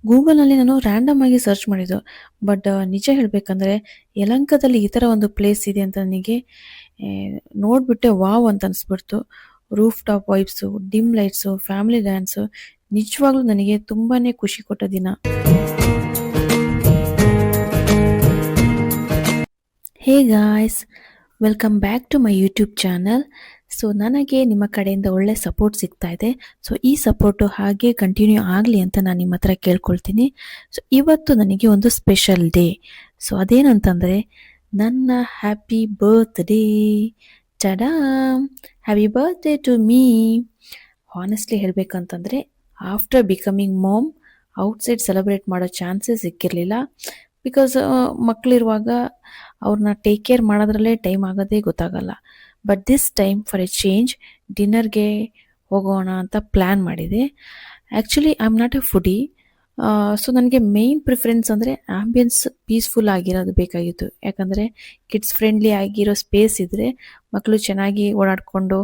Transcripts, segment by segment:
ಗೂಗಲ್‌ನಲ್ಲಿ ನಾನು ರ್ಯಾಂಡಮ್ ಆಗಿ ಸರ್ಚ್ ಮಾಡಿದ್ದು. ಬಟ್ ನಿಜ ಹೇಳ್ಬೇಕಂದ್ರೆ ಯಲಹಂಕದಲ್ಲಿ ಈ ಥರ ಒಂದು ಪ್ಲೇಸ್ ಇದೆ ಅಂತ ನನಗೆ ಏ ನೋಡ್ಬಿಟ್ಟೆ ವಾವ್ ಅಂತ ಅನ್ಸ್ಬಿಡ್ತು. Rooftop vibes, dim lights, family dance ನಿಜವಾಗ್ಲೂ ನನಗೆ ತುಂಬಾನೇ ಖುಷಿ ಕೊಟ್ಟ ದಿನ. Hey guys, welcome back to my YouTube channel. So ನನಗೆ ನಿಮ್ಮ ಕಡೆಯಿಂದ ಒಳ್ಳೆ ಸಪೋರ್ಟ್ ಸಿಗ್ತಾ ಇದೆ. ಸೊ ಈ ಸಪೋರ್ಟು ಹಾಗೆ ಕಂಟಿನ್ಯೂ ಆಗಲಿ ಅಂತ ನಾನು ನಿಮ್ಮ ಹತ್ರ ಕೇಳ್ಕೊಳ್ತೀನಿ. ಸೊ ಇವತ್ತು ನನಗೆ ಒಂದು ಸ್ಪೆಷಲ್ ಡೇ. ಸೊ ಅದೇನಂತಂದರೆ ನನ್ನ happy birthday. Tada! Happy birthday to me. Honestly ಹೇಳಬೇಕಂತಂದರೆ after becoming mom outside celebrate ಮಾಡೋ ಚಾನ್ಸೇ ಸಿಕ್ಕಿರಲಿಲ್ಲ. ಬಿಕಾಸ್ ಮಕ್ಕಳಿರುವಾಗ ಅವ್ರನ್ನ ಟೇಕ್ ಕೇರ್ ಮಾಡೋದ್ರಲ್ಲೇ ಟೈಮ್ ಆಗೋದೇ ಗೊತ್ತಾಗಲ್ಲ. But this time for a change ಡಿನ್ನರ್ಗೆ ಹೋಗೋಣ ಅಂತ ಪ್ಲ್ಯಾನ್ ಮಾಡಿದೆ. Actually I am not a foodie. So ನನಗೆ ಮೇಯ್ನ್ ಪ್ರಿಫರೆನ್ಸ್ ಅಂದರೆ ಆ್ಯಂಬಿಯನ್ಸ್ ಪೀಸ್ಫುಲ್ ಆಗಿರೋದು ಬೇಕಾಗಿತ್ತು. ಯಾಕಂದರೆ ಕಿಡ್ಸ್ ಫ್ರೆಂಡ್ಲಿ ಆಗಿರೋ ಸ್ಪೇಸ್ ಇದ್ದರೆ ಮಕ್ಕಳು ಚೆನ್ನಾಗಿ ಓಡಾಡಿಕೊಂಡು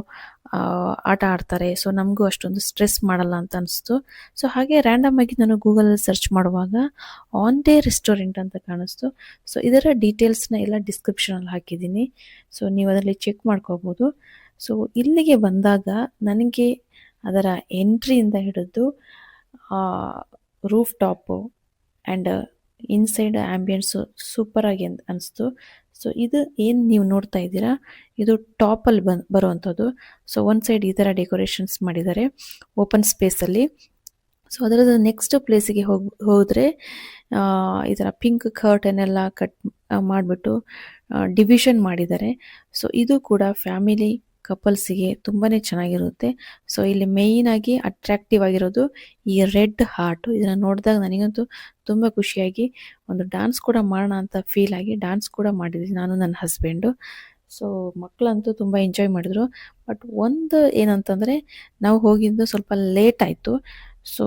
ಆಟ ಆಡ್ತಾರೆ. ಸೊ ನಮಗೂ ಅಷ್ಟೊಂದು ಸ್ಟ್ರೆಸ್ ಮಾಡಲ್ಲ ಅಂತ ಅನಿಸ್ತು. ಸೊ ಹಾಗೆ ರ್ಯಾಂಡಮ್ ಆಗಿ ನಾನು ಗೂಗಲಲ್ಲಿ ಸರ್ಚ್ ಮಾಡುವಾಗ ಆನ್ ಡೇ ರೆಸ್ಟೋರೆಂಟ್ ಅಂತ ಕಾಣಿಸ್ತು. ಸೊ ಇದರ ಡೀಟೇಲ್ಸ್ನ ಎಲ್ಲ ಡಿಸ್ಕ್ರಿಪ್ಷನಲ್ಲಿ ಹಾಕಿದ್ದೀನಿ. ಸೊ ನೀವು ಅದರಲ್ಲಿ ಚೆಕ್ ಮಾಡ್ಕೋಬೋದು. ಸೊ ಇಲ್ಲಿಗೆ ಬಂದಾಗ ನನಗೆ ಅದರ ಎಂಟ್ರಿಯಿಂದ ಹಿಡಿದು roof top and inside ambience ಸೂಪರಾಗಿ ಅನಿಸ್ತು. ಸೊ ಇದು ಏನು ನೀವು ನೋಡ್ತಾ ಇದ್ದೀರಾ, ಇದು ಟಾಪಲ್ಲಿ ಬರುವಂಥದ್ದು. ಸೊ ಒಂದು ಸೈಡ್ ಈ ಥರ ಡೆಕೋರೇಷನ್ಸ್ ಮಾಡಿದ್ದಾರೆ ಓಪನ್ ಸ್ಪೇಸಲ್ಲಿ. ಸೊ ಅದರದ್ದು ನೆಕ್ಸ್ಟ್ ಪ್ಲೇಸಿಗೆ ಹೋದರೆ ಈ ಥರ ಪಿಂಕ್ ಕರ್ಟನ್ ಎಲ್ಲ ಕಟ್ ಮಾಡಿಬಿಟ್ಟು ಡಿವಿಷನ್ ಮಾಡಿದ್ದಾರೆ. ಸೊ ಇದು ಕೂಡ ಫ್ಯಾಮಿಲಿ ಕಪಲ್ಸಿಗೆ ತುಂಬಾ ಚೆನ್ನಾಗಿರುತ್ತೆ. ಸೊ ಇಲ್ಲಿ ಮೇಯ್ನಾಗಿ ಅಟ್ರಾಕ್ಟಿವ್ ಆಗಿರೋದು ಈ ರೆಡ್ ಹಾರ್ಟು. ಇದನ್ನು ನೋಡಿದಾಗ ನನಗಂತೂ ತುಂಬ ಖುಷಿಯಾಗಿ ಒಂದು ಡ್ಯಾನ್ಸ್ ಕೂಡ ಮಾಡೋಣ ಅಂತ ಫೀಲ್ ಆಗಿ ಡ್ಯಾನ್ಸ್ ಕೂಡ ಮಾಡಿದ್ವಿ ನಾನು ನನ್ನ ಹಸ್ಬೆಂಡು. ಸೊ ಮಕ್ಕಳಂತೂ ತುಂಬ ಎಂಜಾಯ್ ಮಾಡಿದರು. ಬಟ್ ಒಂದು ಏನಂತಂದರೆ ನಾವು ಹೋಗಿದ್ದು ಸ್ವಲ್ಪ ಲೇಟ್ ಆಯಿತು. ಸೊ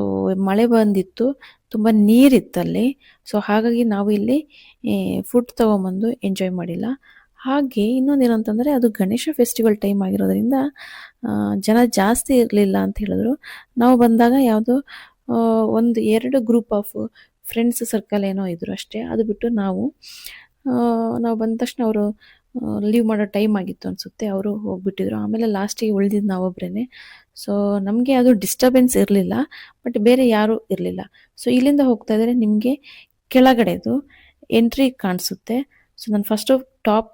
ಮಳೆ ಬಂದಿತ್ತು, ತುಂಬ ನೀರಿತ್ತಲ್ಲಿ. ಸೊ ಹಾಗಾಗಿ ನಾವು ಇಲ್ಲಿ ಫುಡ್ ತೊಗೊಂಬಂದು ಎಂಜಾಯ್ ಮಾಡಿಲ್ಲ. ಹಾಗೆ ಇನ್ನೊಂದೇನಂತಂದರೆ ಅದು ಗಣೇಶ ಫೆಸ್ಟಿವಲ್ ಟೈಮ್ ಆಗಿರೋದ್ರಿಂದ ಜನ ಜಾಸ್ತಿ ಇರಲಿಲ್ಲ ಅಂತ ಹೇಳಿದ್ರು. ನಾವು ಬಂದಾಗ ಯಾವುದೋ ಒಂದು 2 ಗ್ರೂಪ್ ಆಫ್ ಫ್ರೆಂಡ್ಸ್ ಸರ್ಕಲ್ ಏನೋ ಇದ್ದರು ಅಷ್ಟೇ. ಅದು ಬಿಟ್ಟು ನಾವು ಬಂದ ತಕ್ಷಣ ಅವರು ಲೀವ್ ಮಾಡೋ ಟೈಮ್ ಆಗಿತ್ತು ಅನಿಸುತ್ತೆ, ಅವರು ಹೋಗಿಬಿಟ್ಟಿದ್ರು. ಆಮೇಲೆ ಲಾಸ್ಟಿಗೆ ಉಳಿದಿದ್ದು ನಾವೊಬ್ಬರೇ. ಸೊ ನಮಗೆ ಅದು ಡಿಸ್ಟರ್ಬೆನ್ಸ್ ಇರಲಿಲ್ಲ, ಬಟ್ ಬೇರೆ ಯಾರೂ ಇರಲಿಲ್ಲ. ಸೊ ಇಲ್ಲಿಂದ ಹೋಗ್ತಾ ಇದ್ದರೆ ನಿಮಗೆ ಕೆಳಗಡೆದು ಎಂಟ್ರಿ ಕಾಣಿಸುತ್ತೆ. ಸೊ ನಾನು ಫಸ್ಟು ಟಾಪ್